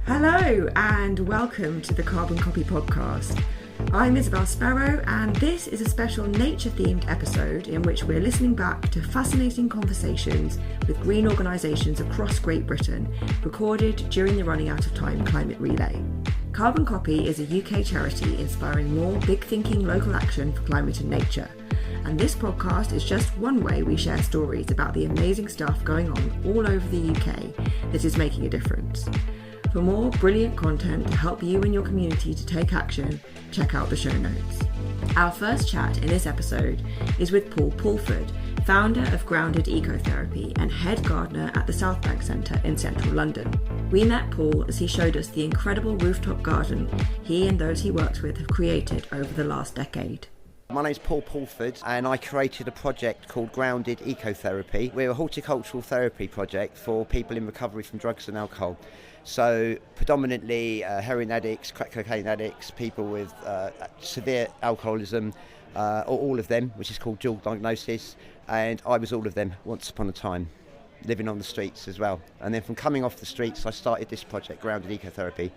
Hello and welcome to the Carbon Copy podcast. I'm Isabel Sparrow and this is a special nature-themed episode in which we're listening back to fascinating conversations with green organisations across Great Britain recorded during the Running Out of Time Climate Relay. Carbon Copy is a UK charity inspiring more big-thinking local action for climate and nature. And this podcast is just one way we share stories about the amazing stuff going on all over the UK that is making a difference. For more brilliant content to help you and your community to take action, check out the show notes. Our first chat in this episode is with Paul Pulford, founder of Grounded Ecotherapy and head gardener at the Southbank Centre in central London. We met Paul as he showed us the incredible rooftop garden he and those he works with have created over the last decade. My name's Paul Pulford and I created a project called Grounded Ecotherapy. We're a horticultural therapy project for people in recovery from drugs and alcohol. So predominantly heroin addicts, crack cocaine addicts, people with severe alcoholism, or all of them, which is called dual diagnosis. And I was all of them once upon a time, living on the streets as well. And then from coming off the streets, I started this project, Grounded Ecotherapy.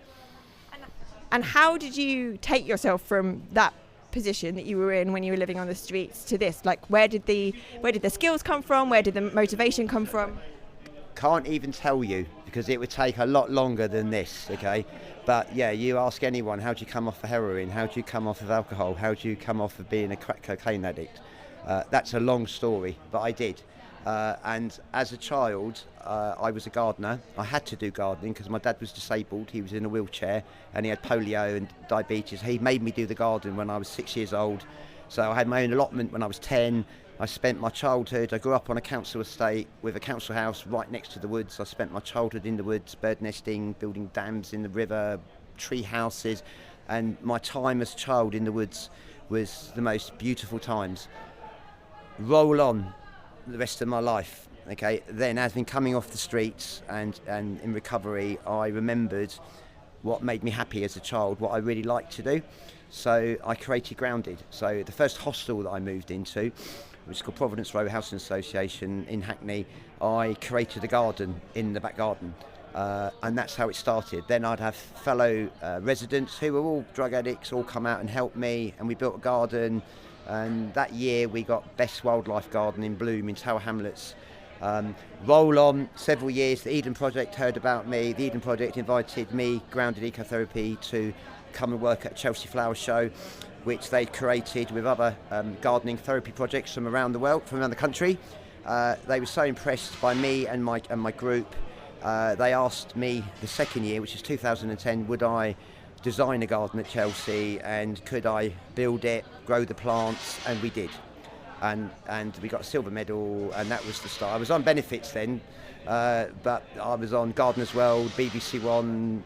And how did you take yourself from that position that you were in when you were living on the streets to this? Like, where did the skills come from? Where did the motivation come from? Can't even tell you, because it would take a lot longer than this, okay? But yeah, you ask anyone, how do you come off of heroin? How do you come off of alcohol? How do you come off of being a crack cocaine addict? That's a long story, but I did. And as a child, I was a gardener. I had to do gardening because my dad was disabled. He was in a wheelchair and he had polio and diabetes. He made me do the garden when I was 6 years old. So I had my own allotment when I was 10. I spent my childhood, I grew up on a council estate with a council house right next to the woods. I spent my childhood in the woods, bird nesting, building dams in the river, tree houses. And my time as a child in the woods was the most beautiful times. Roll on the rest of my life, okay? Then, as in coming off the streets and in recovery, I remembered what made me happy as a child, what I really liked to do. So I created Grounded. So the first hostel that I moved into, which is called Providence Row Housing Association in Hackney, I created a garden in the back garden. And that's how it started. Then I'd have fellow residents who were all drug addicts all come out and help me, and we built a garden. And that year we got Best Wildlife Garden in Bloom in Tower Hamlets. Roll on, several years, the Needham project heard about me. The Needham project invited me, Grounded Ecotherapy, to come and work at Chelsea Flower Show, which they created with other gardening therapy projects from around the world, from around the country. They were so impressed by me and my group. They asked me the second year, which is 2010, would I design a garden at Chelsea and could I build it, grow the plants, and we did. And we got a silver medal, and that was the start. I was on benefits then, but I was on Gardener's World, BBC One,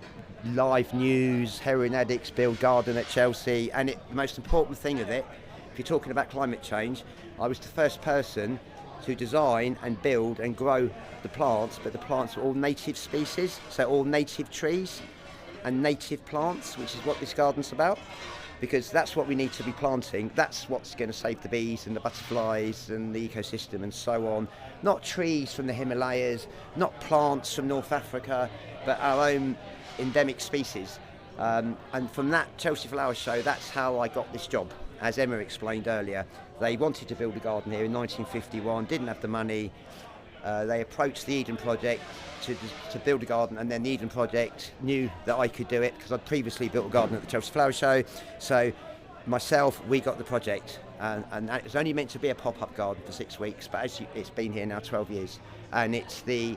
live news, heroin addicts build garden at Chelsea. And the most important thing of it, if you're talking about climate change, I was the first person to design and build and grow the plants, but the plants were all native species, so all native trees and native plants, which is what this garden's about, because that's what we need to be planting. That's what's going to save the bees and the butterflies and the ecosystem and so on. Not trees from the Himalayas, not plants from North Africa, but our own endemic species. And from that Chelsea Flower Show, that's how I got this job. As Emma explained earlier, they wanted to build a garden here in 1951, didn't have the money. They approached the Eden Project to build a garden, and then the Eden Project knew that I could do it because I'd previously built a garden at the Chelsea Flower Show. So myself, we got the project, and it was only meant to be a pop-up garden for 6 weeks, but it's been here now 12 years, and it's the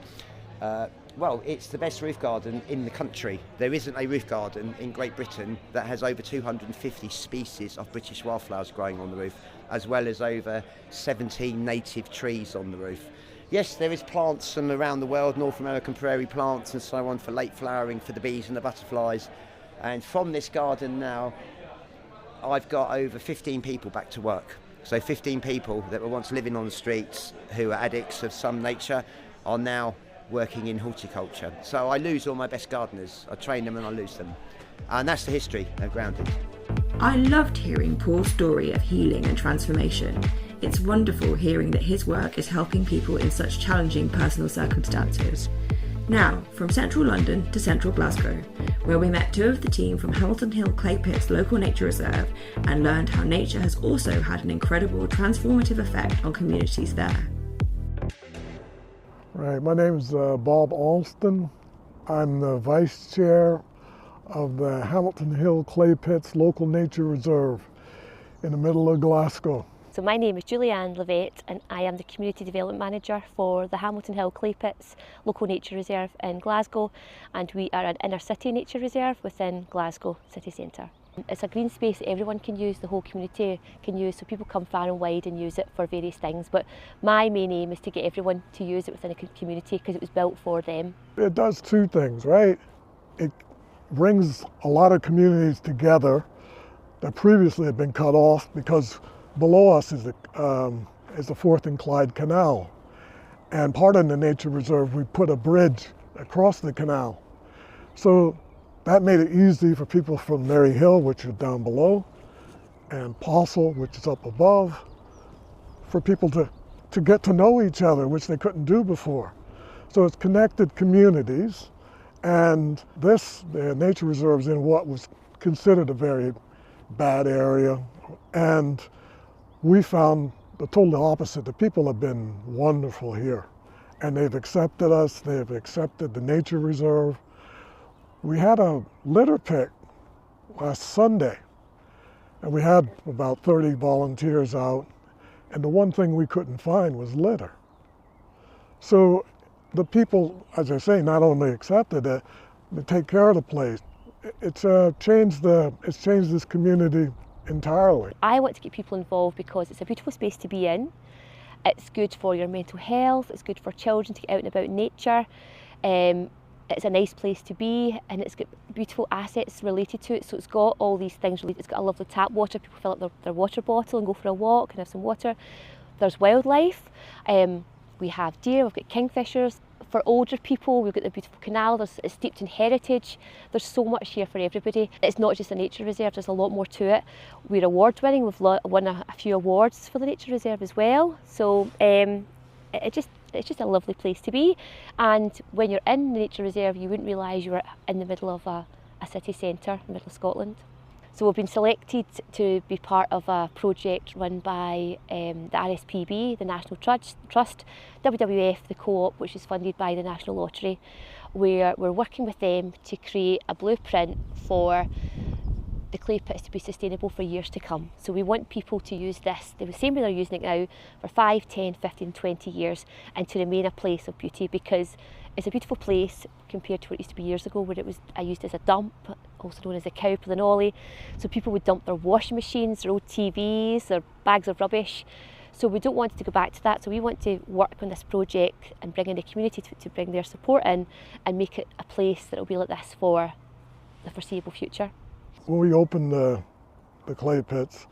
best roof garden in the country. There isn't a roof garden in Great Britain that has over 250 species of British wildflowers growing on the roof, as well as over 17 native trees on the roof. Yes, there is plants from around the world, North American prairie plants and so on, for late flowering for the bees and the butterflies. And from this garden now, I've got over 15 people back to work. So 15 people that were once living on the streets who are addicts of some nature are now working in horticulture. So I lose all my best gardeners. I train them and I lose them. And that's the history of Grounded. I loved hearing Paul's story of healing and transformation. It's wonderful hearing that his work is helping people in such challenging personal circumstances. Now, from central London to central Glasgow, where we met two of the team from Hamiltonhill Claypits Local Nature Reserve and learned how nature has also had an incredible transformative effect on communities there. Right, my name is Bob Alston. I'm the Vice Chair of the Hamiltonhill Claypits Local Nature Reserve in the middle of Glasgow. So my name is Julieanne Levett and I am the Community Development Manager for the Hamiltonhill Claypits Local Nature Reserve in Glasgow, and we are an inner city nature reserve within Glasgow city centre. It's a green space that everyone can use, the whole community can use, so people come far and wide and use it for various things, but my main aim is to get everyone to use it within a community because it was built for them. It does two things, right? It brings a lot of communities together that previously had been cut off because below us is the Forth and Clyde Canal. And part of the nature reserve, we put a bridge across the canal. So that made it easy for people from Mary Hill, which is down below, and Postle, which is up above, for people to get to know each other, which they couldn't do before. So it's connected communities, and the nature reserve is in what was considered a very bad area, and we found the total opposite. The people have been wonderful here, and they've accepted us, they've accepted the nature reserve. We had a litter pick last Sunday, and we had about 30 volunteers out, and the one thing we couldn't find was litter. So the people, as I say, not only accepted it, they take care of the place. It's changed this community entirely. I want to get people involved because it's a beautiful space to be in. It's good for your mental health, it's good for children to get out and about in nature. It's a nice place to be, and it's got beautiful assets related to it, so it's got all these things related. It's got a lovely tap water, people fill up their water bottle and go for a walk and have some water. There's wildlife, we have deer, we've got kingfishers. For older people, we've got the beautiful canal, it's steeped in heritage. There's so much here for everybody. It's not just a nature reserve, there's a lot more to it. We're award winning, we've won a few awards for the nature reserve as well. So it's just a lovely place to be. And when you're in the nature reserve, you wouldn't realise you were in the middle of a city centre in the middle of Scotland. So we've been selected to be part of a project run by the RSPB, the National Trust, WWF, the co-op, which is funded by the National Lottery, where we're working with them to create a blueprint for the Claypits to be sustainable for years to come. So we want people to use this the same way they're using it now for 5, 10, 15, 20 years, and to remain a place of beauty, because it's a beautiful place compared to what it used to be years ago, where it was used as a dump, also known as a cowp and an ollie. So people would dump their washing machines, their old TVs, their bags of rubbish. So we don't want it to go back to that. So we want to work on this project and bring in the community to bring their support in and make it a place that will be like this for the foreseeable future. When we opened the clay pits,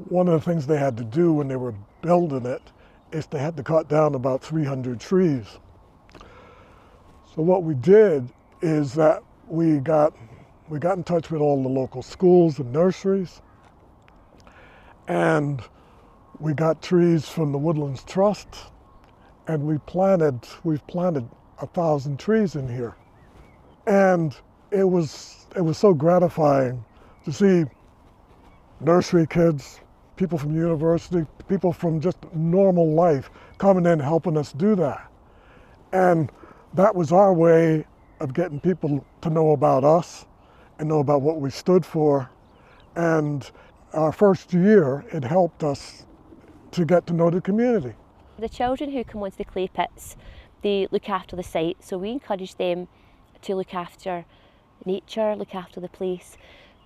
one of the things they had to do when they were building it is they had to cut down about 300 trees. So what we did is that we got in touch with all the local schools and nurseries, and we got trees from the Woodlands Trust, and we've planted 1,000 trees in here. And it was so gratifying to see nursery kids, people from university, people from just normal life coming in helping us do that. And that was our way of getting people to know about us and know about what we stood for. And our first year, it helped us to get to know the community. The children who come onto the clay pits, they look after the site, so we encourage them to look after nature, look after the place,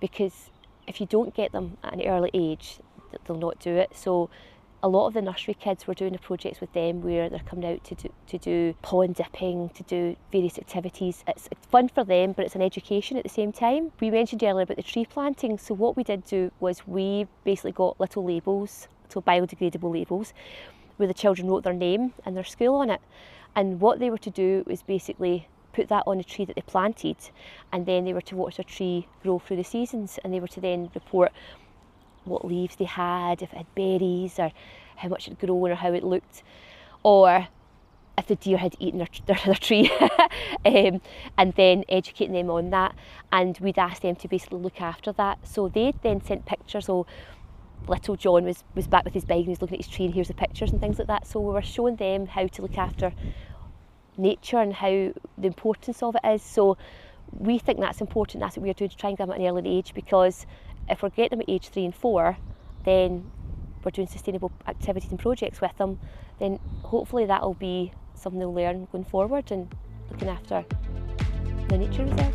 because if you don't get them at an early age, they'll not do it. So a lot of the nursery kids, we're doing the projects with them where they're coming out to do pond dipping, to do various activities. It's fun for them, but it's an education at the same time. We mentioned earlier about the tree planting, so what we did do was we basically got little labels, little biodegradable labels, where the children wrote their name and their school on it. And what they were to do was basically put that on a tree that they planted, and then they were to watch their tree grow through the seasons, and they were to then report what leaves they had, if it had berries, or how much it had grown, or how it looked. Or if the deer had eaten their tree, and then educating them on that. And we'd ask them to basically look after that. So they then sent pictures. So little John was back with his bike and he was looking at his tree, and here's the pictures and things like that. So we were showing them how to look after nature and how the importance of it is. So we think that's important. That's what we're doing, to try and get them at an early age, because if we're getting them at age 3 and 4, then we're doing sustainable activities and projects with them, then hopefully that'll be something they'll learn going forward and looking after the nature reserve.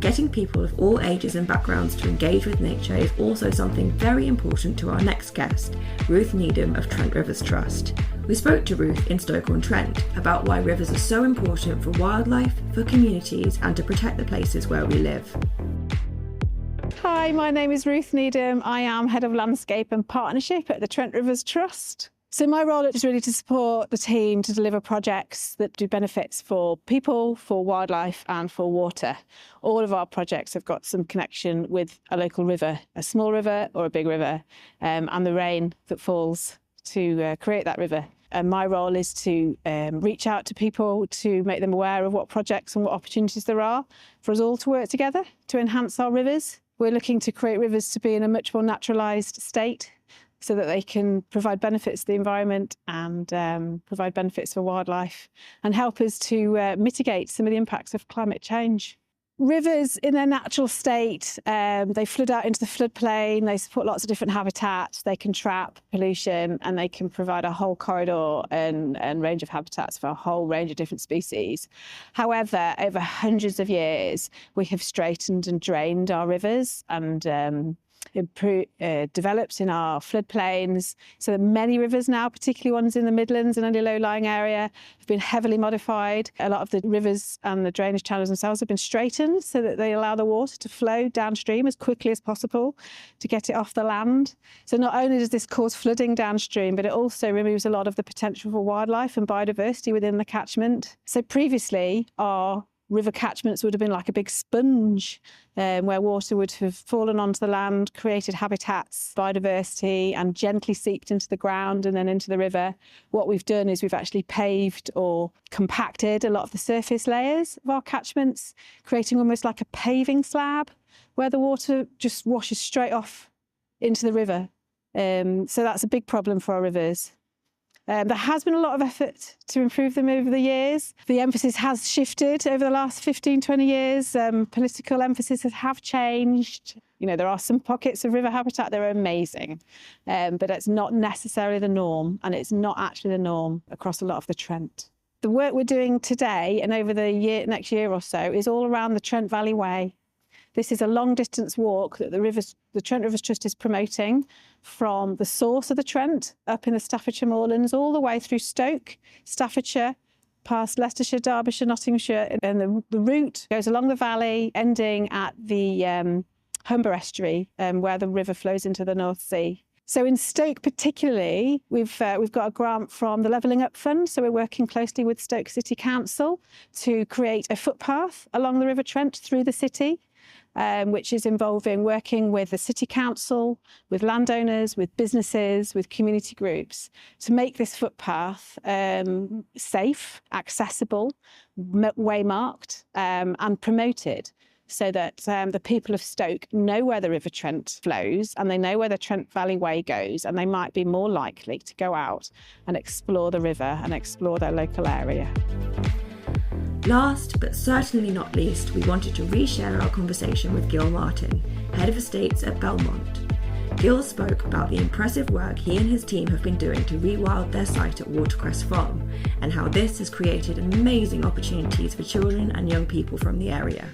Getting people of all ages and backgrounds to engage with nature is also something very important to our next guest, Ruth Needham of Trent Rivers Trust. We spoke to Ruth in Stoke-on-Trent about why rivers are so important for wildlife, for communities, and to protect the places where we live. Hi, my name is Ruth Needham. I am Head of Landscape and Partnership at the Trent Rivers Trust. So my role is really to support the team to deliver projects that do benefits for people, for wildlife and for water. All of our projects have got some connection with a local river, a small river or a big river, and the rain that falls to create that river. And my role is to reach out to people, to make them aware of what projects and what opportunities there are for us all to work together to enhance our rivers. We're looking to create rivers to be in a much more naturalised state, so that they can provide benefits to the environment and provide benefits for wildlife and help us to mitigate some of the impacts of climate change. Rivers in their natural state, they flood out into the floodplain, they support lots of different habitats, they can trap pollution and they can provide a whole corridor and range of habitats for a whole range of different species. However, over hundreds of years, we have straightened and drained our rivers and developed in our floodplains, so that many rivers now, particularly ones in the Midlands and any low-lying area, have been heavily modified. A lot of the rivers and the drainage channels themselves have been straightened so that they allow the water to flow downstream as quickly as possible to get it off the land. So not only does this cause flooding downstream, but it also removes a lot of the potential for wildlife and biodiversity within the catchment. So previously, our river catchments would have been like a big sponge where water would have fallen onto the land, created habitats, biodiversity, and gently seeped into the ground and then into the river. What we've done is we've actually paved or compacted a lot of the surface layers of our catchments, creating almost like a paving slab where the water just washes straight off into the river. So that's a big problem for our rivers. There has been a lot of effort to improve them over the years. The emphasis has shifted over the last 15, 20 years. Political emphasis have changed. You know, there are some pockets of river habitat that are amazing, but it's not necessarily the norm, and it's not actually the norm across a lot of the Trent. The work we're doing today and over the next year or so is all around the Trent Valley Way. This is a long-distance walk that the Trent Rivers Trust is promoting from the source of the Trent up in the Staffordshire moorlands all the way through Stoke, Staffordshire, past Leicestershire, Derbyshire, Nottinghamshire, and the route goes along the valley, ending at the Humber estuary, where the river flows into the North Sea. So in Stoke particularly, we've got a grant from the Levelling Up Fund, so we're working closely with Stoke City Council to create a footpath along the River Trent through the city. Which is involving working with the city council, with landowners, with businesses, with community groups to make this footpath safe, accessible, waymarked and promoted, so that the people of Stoke know where the River Trent flows and they know where the Trent Valley Way goes, and they might be more likely to go out and explore the river and explore their local area. Last, but certainly not least, we wanted to reshare our conversation with Gil Martin, Head of Estates at Belmont. Gil spoke about the impressive work he and his team have been doing to rewild their site at Watercress Farm, and how this has created amazing opportunities for children and young people from the area.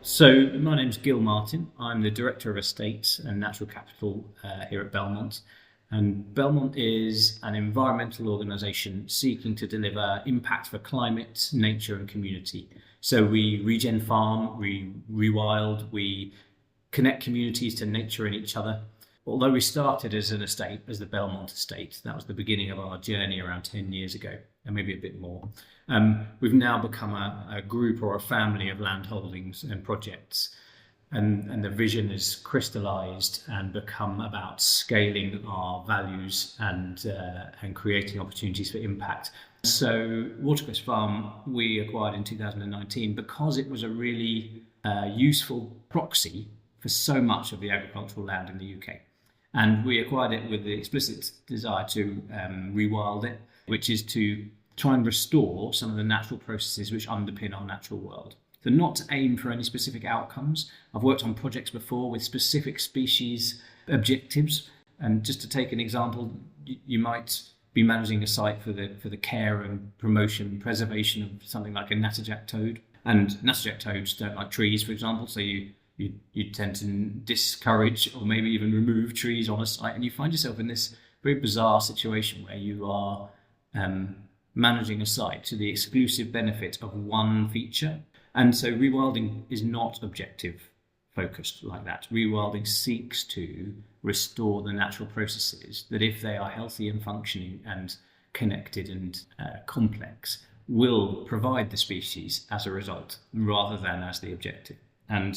So, my name's Gil Martin. I'm the Director of Estates and Natural Capital here at Belmont. And Belmont is an environmental organisation seeking to deliver impact for climate, nature and community. So we regen farm, we rewild, we connect communities to nature and each other. Although we started as an estate, as the Belmont estate, that was the beginning of our journey around 10 years ago, and maybe a bit more. We've now become a group or a family of land holdings and projects. and the vision has crystallized and become about scaling our values and creating opportunities for impact. So Waterways Farm we acquired in 2019 because it was a really useful proxy for so much of the agricultural land in the UK. And we acquired it with the explicit desire to rewild it, which is to try and restore some of the natural processes which underpin our natural world. So not to aim for any specific outcomes. I've worked on projects before with specific species objectives. And just to take an example, you might be managing a site for the care and promotion and preservation of something like a natterjack toad. And natterjack toads don't like trees, for example, so you tend to discourage or maybe even remove trees on a site, and you find yourself in this very bizarre situation where you are managing a site to the exclusive benefit of one feature. And so rewilding is not objective focused like that. Rewilding seeks to restore the natural processes that, if they are healthy and functioning and connected and complex, will provide the species as a result rather than as the objective. And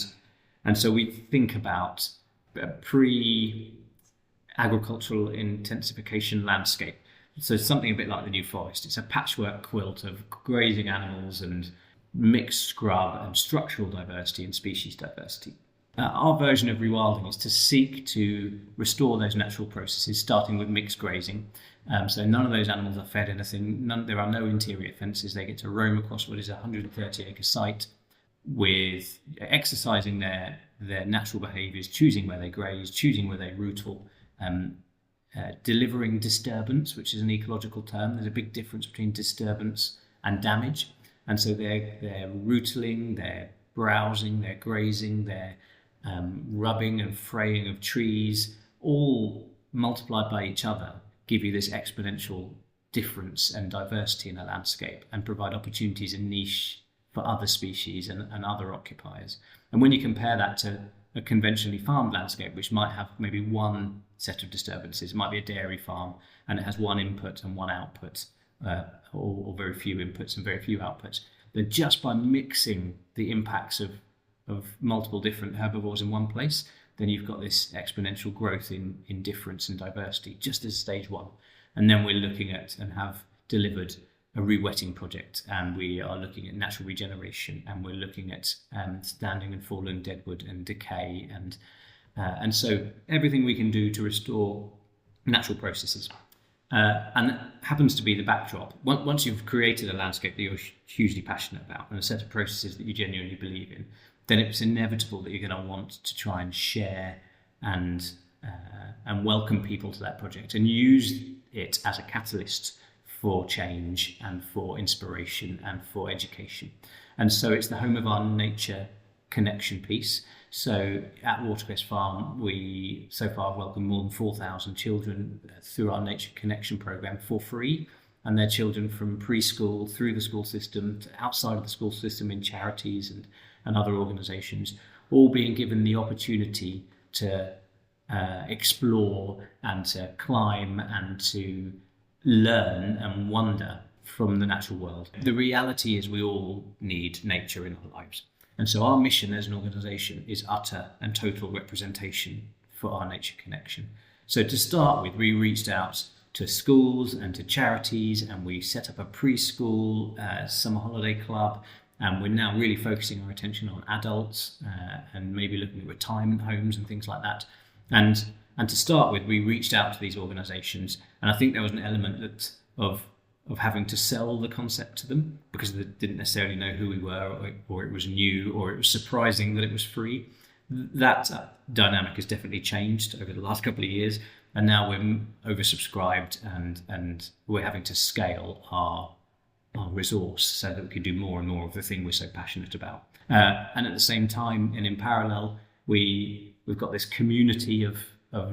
so we think about a pre-agricultural intensification landscape. So something a bit like the New Forest. It's a patchwork quilt of grazing animals and mixed scrub and structural diversity and species diversity. Our version of rewilding is to seek to restore those natural processes, starting with mixed grazing. So none of those animals are fed anything. There are no interior fences. They get to roam across what is a 130-acre site, with exercising their natural behaviours, choosing where they graze, choosing where they rootle, delivering disturbance, which is an ecological term. There's a big difference between disturbance and damage. And so they're rootling, they're browsing, they're grazing, they're rubbing and fraying of trees, all multiplied by each other, give you this exponential difference and diversity in a landscape and provide opportunities in niche for other species and other occupiers. And when you compare that to a conventionally farmed landscape, which might have maybe one set of disturbances, it might be a dairy farm and it has one input and one output, or very few inputs and very few outputs, then just by mixing the impacts of multiple different herbivores in one place, then you've got this exponential growth in difference and diversity, just as stage one. And then we're looking at and have delivered a re-wetting project, and we are looking at natural regeneration, and we're looking at standing and fallen deadwood and decay, and so everything we can do to restore natural processes. And it happens to be the backdrop. Once you've created a landscape that you're hugely passionate about and a set of processes that you genuinely believe in, then it's inevitable that you're going to want to try and share and welcome people to that project and use it as a catalyst for change and for inspiration and for education. And so it's the home of our nature connection piece. So at Waterways Farm, we so far have welcomed more than 4,000 children through our Nature Connection programme for free, and they're children from preschool through the school system to outside of the school system in charities and other organisations, all being given the opportunity to explore and to climb and to learn and wonder from the natural world. The reality is we all need nature in our lives. And so our mission as an organisation is utter and total representation for our nature connection. So to start with, we reached out to schools and to charities, and we set up a preschool summer holiday club, and we're now really focusing our attention on adults and maybe looking at retirement homes and things like that. And to start with, we reached out to these organisations, and I think there was an element of having to sell the concept to them because they didn't necessarily know who we were, or it was new, or it was surprising that it was free. That dynamic has definitely changed over the last couple of years, and now we're oversubscribed and we're having to scale our resource so that we can do more and more of the thing we're so passionate about. And at the same time, and in parallel, we've got this community of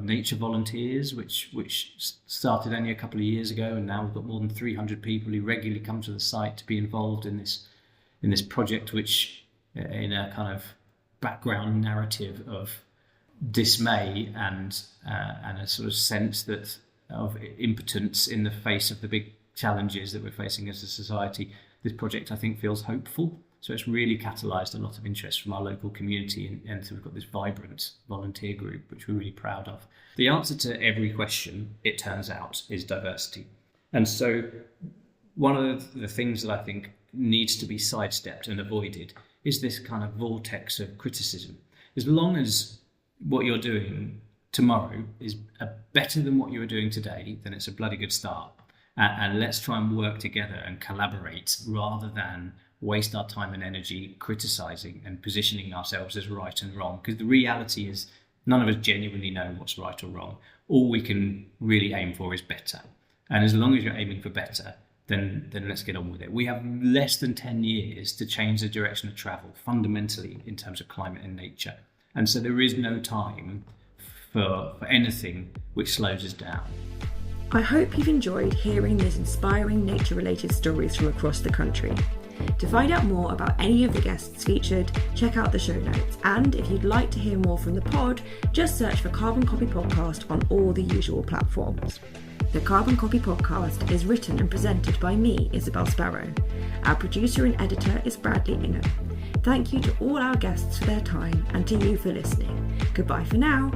nature volunteers, which started only a couple of years ago, and now we've got more than 300 people who regularly come to the site to be involved in this project, which in a kind of background narrative of dismay and a sort of sense that of impotence in the face of the big challenges that we're facing as a society. This project, I think, feels hopeful, So it's really catalysed a lot of interest from our local community, and so we've got this vibrant volunteer group, which we're really proud of. The answer to every question, it turns out, is diversity. And so one of the things that I think needs to be sidestepped and avoided is this kind of vortex of criticism. As long as what you're doing tomorrow is better than what you were doing today, then it's a bloody good start. And let's try and work together and collaborate rather than waste our time and energy criticising and positioning ourselves as right and wrong. Because the reality is none of us genuinely know what's right or wrong. All we can really aim for is better. And as long as you're aiming for better, then let's get on with it. We have less than 10 years to change the direction of travel fundamentally in terms of climate and nature. And so there is no time for anything which slows us down. I hope you've enjoyed hearing these inspiring nature-related stories from across the country. To find out more about any of the guests featured, check out the show notes. And if you'd like to hear more from the pod, just search for Carbon Copy Podcast on all the usual platforms. The Carbon Copy Podcast is written and presented by me, Isabel Sparrow. Our producer and editor is Bradley Ingham. Thank you to all our guests for their time and to you for listening. Goodbye for now.